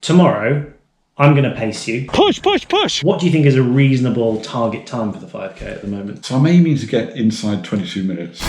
Tomorrow, I'm going to pace you. Push, push, push! What do you think is a reasonable target time for the 5K at the moment? So I'm aiming to get inside 22 minutes.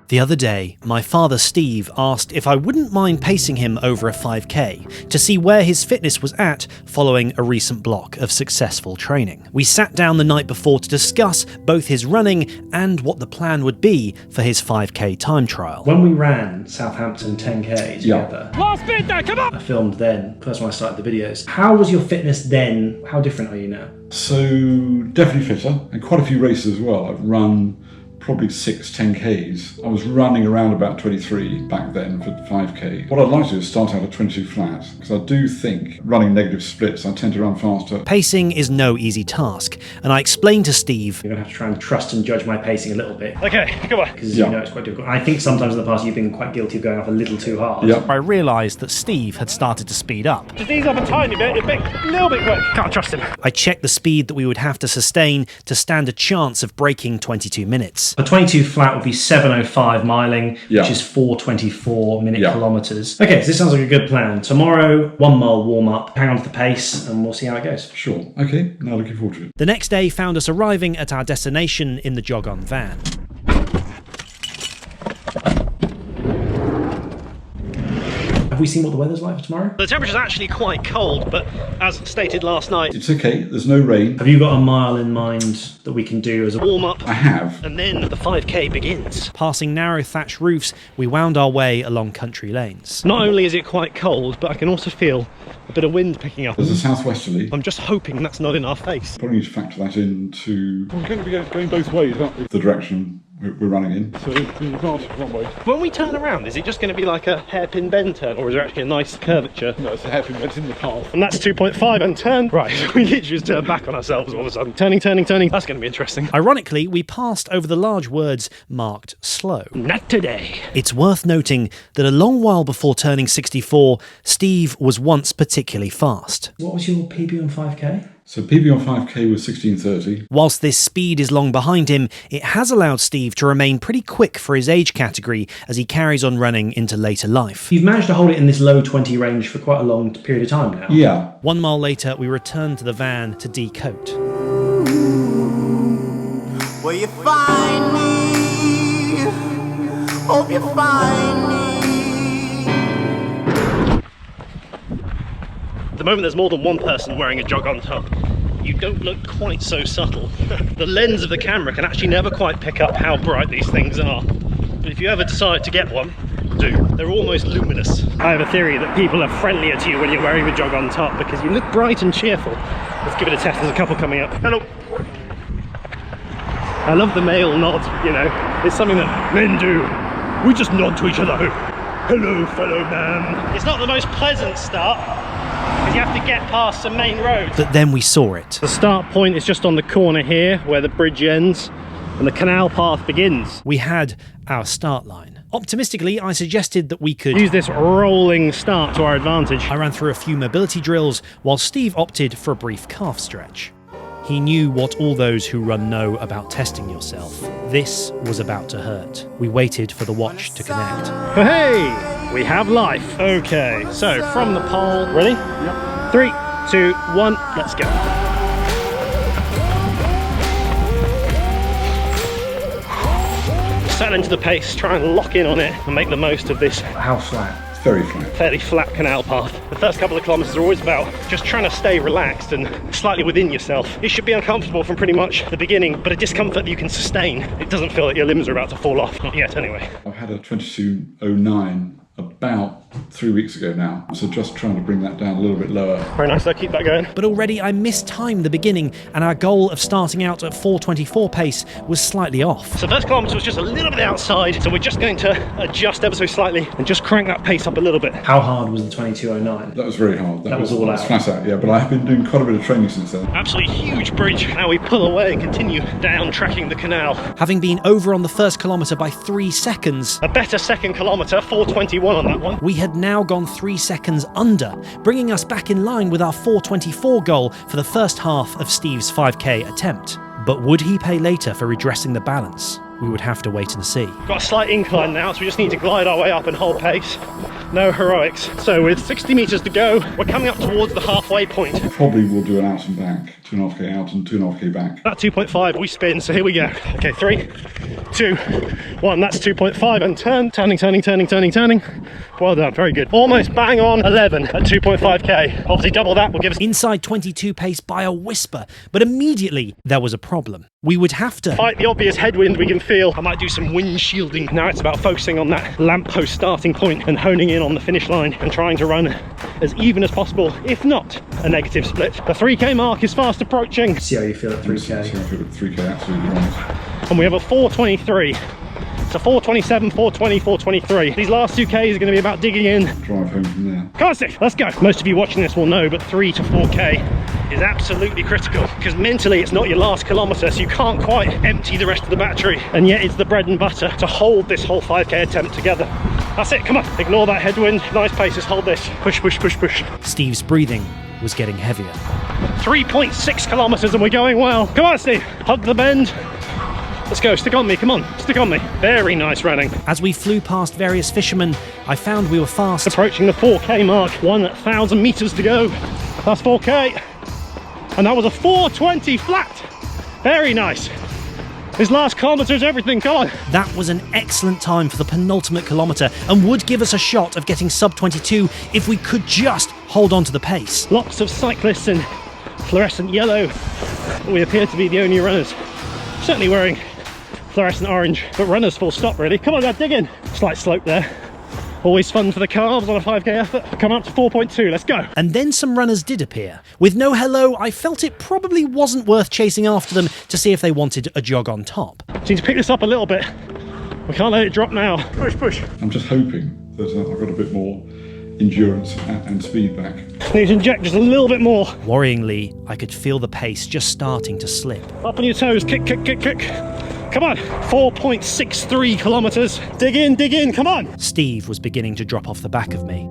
The other day, my father Steve asked if I wouldn't mind pacing him over a 5K to see where his fitness was at following a recent block of successful training. We sat down the night before to discuss both his running and what the plan would be for his 5K time trial. When we ran Southampton 10K together, Last bit there, come on! I filmed then, first when I started the videos. How was your fitness then? How different are you now? So definitely fitter, and quite a few races as well. I've run probably 6 10Ks. I was running around about 23 back then for 5K. What I'd like to do is start out at 22 flat, because I do think running negative splits, I tend to run faster. Pacing is no easy task, and I explained to Steve, You're going to have to try and trust and judge my pacing a little bit. Okay, come on. Because you know it's quite difficult. I think sometimes in the past you've been quite guilty of going off a little too hard. Yep. I realised that Steve had started to speed up. Just ease up a tiny bit, a little bit quick. Can't trust him. I checked the speed that we would have to sustain to stand a chance of breaking 22 minutes. A 22 flat would be 7:05 miling, which is 4:24 minute kilometres. Okay, so this sounds like a good plan. Tomorrow, 1 mile warm up, hang on to the pace, and we'll see how it goes. Sure. Okay, now looking forward to it. The next day found us arriving at our destination in the Jog On van. Have we seen what the weather's like for tomorrow? The temperature's actually quite cold, but as stated last night, It's okay, there's no rain. Have you got a mile in mind that we can do as a warm up, I have. and then the 5K begins. Passing narrow thatched roofs, we wound our way along country lanes. Not only is it quite cold, but I can also feel a bit of wind picking up. There's a southwesterly. I'm just hoping that's not in our face. Probably need to factor that into... We're going to be going both ways, aren't we? The direction we're running in. So you can't one way. When we turn around, is it just going to be like a hairpin bend turn, or is there actually a nice curvature? No, it's a hairpin bend in the path. And that's 2.5 and turn. Right, we literally just turned back on ourselves all of a sudden. Turning, turning, turning. That's going to be interesting. Ironically, we passed over the large words marked slow. Not today. It's worth noting that a long while before turning 64, Steve was once particularly fast. What was your PB on 5K? So PB on 5K was 16:30. Whilst this speed is long behind him, it has allowed Steve to remain pretty quick for his age category as he carries on running into later life. You've managed to hold it in this low 20 range for quite a long period of time now. Yeah. 1 mile later, we returned to the van to decoat. Will you find me? Hope you find me. At the moment there's more than one person wearing a Jog On top. You don't look quite so subtle. The lens of the camera can actually never quite pick up how bright these things are. But if you ever decide to get one, do. They're almost luminous. I have a theory that people are friendlier to you when you're wearing the Jog On top because you look bright and cheerful. Let's give it a test. There's a couple coming up. Hello. I love the male nod, you know. It's something that men do. We just nod to each other. Hello, fellow man. It's not the most pleasant start, because you have to get past some main roads. But then we saw it. The start point is just on the corner here, where the bridge ends, and the canal path begins. We had our start line. Optimistically, I suggested that we could Use this rolling start to our advantage. I ran through a few mobility drills, while Steve opted for a brief calf stretch. He knew what all those who run know about testing yourself. This was about to hurt. We waited for the watch to connect. Hey, we have life. Okay, so from the pole, ready? Yep. 3, 2, 1, let's go. Settle into the pace, try and lock in on it and make the most of this How flat? Very flat. fairly flat canal path. The first couple of kilometres are always about just trying to stay relaxed and slightly within yourself. It should be uncomfortable from pretty much the beginning, but a discomfort that you can sustain. It doesn't feel like your limbs are about to fall off. Not yet, anyway. I've had a 22:09 about 3 weeks ago now, so just trying to bring that down a little bit lower. Very nice, though. Keep that going. But already I mistimed the beginning, and our goal of starting out at 4:24 pace was slightly off. So first kilometre was just a little bit outside, so we're just going to adjust ever so slightly and just crank that pace up a little bit. How hard was the 22:09? That was very hard. That was all out. Flat out, yeah, but I have been doing quite a bit of training since then. Absolutely huge bridge. Now we pull away and continue down, tracking the canal. Having been over on the first kilometre by 3 seconds, A better second kilometre, 4:21 on that one. we had now gone 3 seconds under, bringing us back in line with our 4:24 goal for the first half of Steve's 5k attempt. But would he pay later for redressing the balance? we would have to wait and see. Got a slight incline now, so we just need to glide our way up and hold pace. No heroics. So with 60 meters to go, we're coming up towards the halfway point. Probably we'll do an out and back, 2.5k out and 2.5k back. That 2.5, we spin, so here we go. Okay, 3, 2, 1, that's 2.5 and turning. Well done, very good. Almost bang on 11 at 2.5k. Obviously double that will give us... Inside 22 pace by a whisper, but immediately there was a problem. We would have to fight the obvious headwind we can feel. I might do some wind shielding. Now it's about focusing on that lamppost starting point and honing in on the finish line and trying to run as even as possible, if not a negative split. The 3k mark is fast approaching. See how you feel at 3k. See how I feel at 3k, absolutely right. And we have a 4:23. So 4:27, 4:20, 4:23. These last 2Ks are going to be about digging in. Drive home from there. Come on, Steve, let's go. Most of you watching this will know, but 3 to 4K is absolutely critical because mentally it's not your last kilometre, so you can't quite empty the rest of the battery. And yet it's the bread and butter to hold this whole 5k attempt together. That's it, come on. Ignore that headwind. Nice paces, hold this. Push, push, push, push. Steve's breathing was getting heavier. 3.6 kilometres and we're going well. Come on, Steve, hug the bend. Let's go, stick on me, come on, stick on me. Very nice running. As we flew past various fishermen, I found we were fast. Approaching the 4k mark, 1,000 metres to go. That's 4k. And that was a 4:20 flat. Very nice. This last kilometre is everything, come on. That was an excellent time for the penultimate kilometre and would give us a shot of getting sub 22 if we could just hold on to the pace. Lots of cyclists in fluorescent yellow. We appear to be the only runners. Certainly wearing fluorescent orange, but runners full stop really. Come on, lad, dig in. Slight slope there. Always fun for the calves on a 5k effort. Coming up to 4.2, let's go. And then some runners did appear. With no hello, I felt it probably wasn't worth chasing after them to see if they wanted a jog on top. Just need to pick this up a little bit. We can't let it drop now. Push, push. I'm just hoping that I've got a bit more endurance and speed back. Need to inject just a little bit more. Worryingly, I could feel the pace just starting to slip. Up on your toes, kick, kick, kick, kick. Come on, 4.63 kilometres. Dig in, come on. Steve was beginning to drop off the back of me.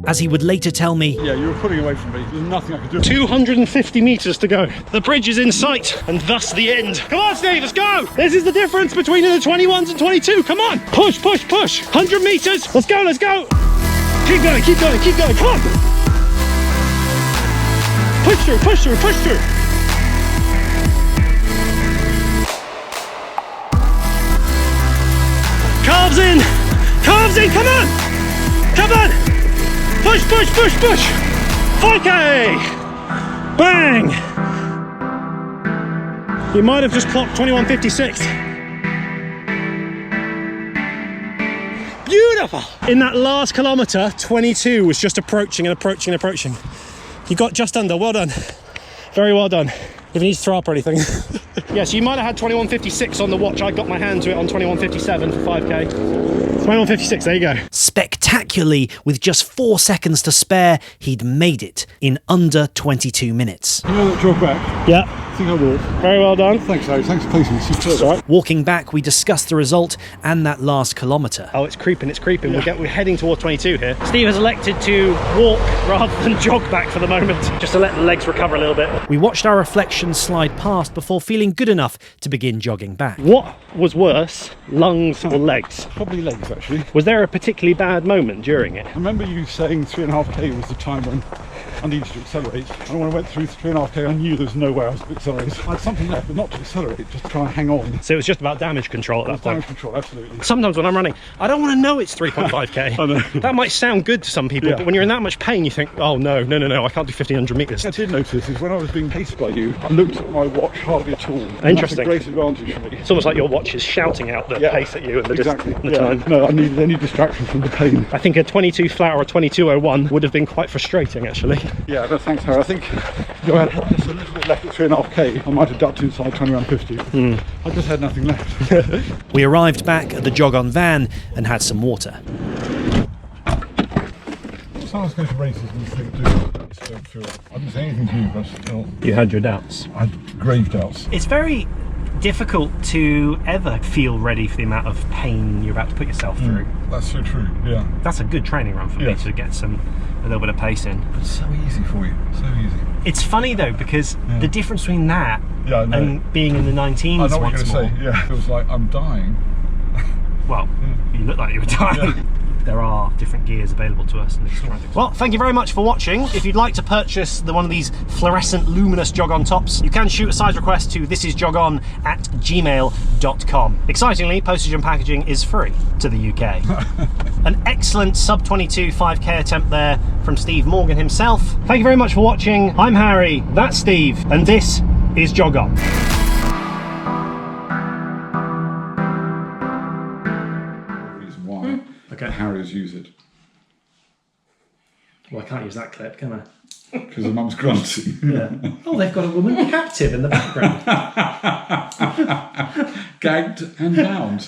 As he would later tell me, Yeah, you were pulling away from me. There's nothing I could do. 250 metres to go. The bridge is in sight, and thus the end. Come on, Steve, let's go. This is the difference between the 21s and 22. Come on, push, push, push. 100 metres. Let's go, let's go. Keep going, keep going, keep going. Come on. Push through, push through, push through. Calves in, come on! Come on! Push, push, push, push! 4k! Bang! You might have just clocked 21:56. Beautiful! In that last kilometre, 22 was just approaching and approaching and approaching. You got just under, well done. Very well done. If you need to throw up or anything. Yes, you might have had 21:56 on the watch. I got my hand to it on 21:57 for 5k. 21:56, there you go. spectacularly, with just 4 seconds to spare, he'd made it in under 22 minutes. You know that jog back? Yeah. I think I will. Very well done. Thanks, Harry. Thanks for placing me. Superb. All right. Walking back, we discussed the result and that last kilometre. Oh, it's creeping, it's creeping. Yeah. We're heading towards 22 here. Steve has elected to walk rather than jog back for the moment, just to let the legs recover a little bit. We watched our reflections slide past before feeling good enough to begin jogging back. What was worse, lungs or legs? Probably legs, actually. Was there a particularly bad moment during it? I remember you saying 3.5k was the time when I needed to accelerate. And when I went through 3.5k, I knew there was no way I was to accelerate. I had something left, but not to accelerate, just to try and hang on. So it was just about damage control at that point? Damage control, absolutely. Sometimes when I'm running, I don't want to know it's 3.5k. I know. That might sound good to some people, Yeah. but when you're in that much pain, you think, oh no, I can't do 1,500 metres. I did notice is when I was being paced by you, I looked at my watch hardly at all. And Interesting. That's a great advantage for me. It's almost like your watch is shouting out the pace at you and the, Exactly. the time. No, I needed any distraction from the pain. I think a 22 flat or a 22.01 would have been quite frustrating, actually. Yeah, but thanks, Harry. I think if I had just a little bit left at 3.5k, I might have ducked inside 21.50. I just had nothing left. We arrived back at the Jog On van and had some water. Sometimes go to races and think, dude, I just don't feel. I didn't say anything to you, but still. You had your doubts. I had grave doubts. It's very difficult to ever feel ready for the amount of pain you're about to put yourself through. That's so true, yeah. That's a good training run for me to get a little bit of pace in. It's so easy for you, so easy. It's funny though, because the difference between that and being in the 19s I know what once you're more. going to say, yeah. It was like, I'm dying. Well, you look like you were dying. Yeah. There are different gears available to us in these tracks. Well, thank you very much for watching. If you'd like to purchase one of these fluorescent luminous Jog On tops, you can shoot a size request to thisisjogon@gmail.com. Excitingly, postage and packaging is free to the UK. An excellent sub 22 5k attempt there from Steve Morgan himself. Thank you very much for watching. I'm Harry, that's Steve, and this is Jog On. Okay. Harriers use it. Well, I can't use that clip, can I? Because the mum's grunting. Yeah. Oh, they've got a woman captive in the background. Gagged and bound.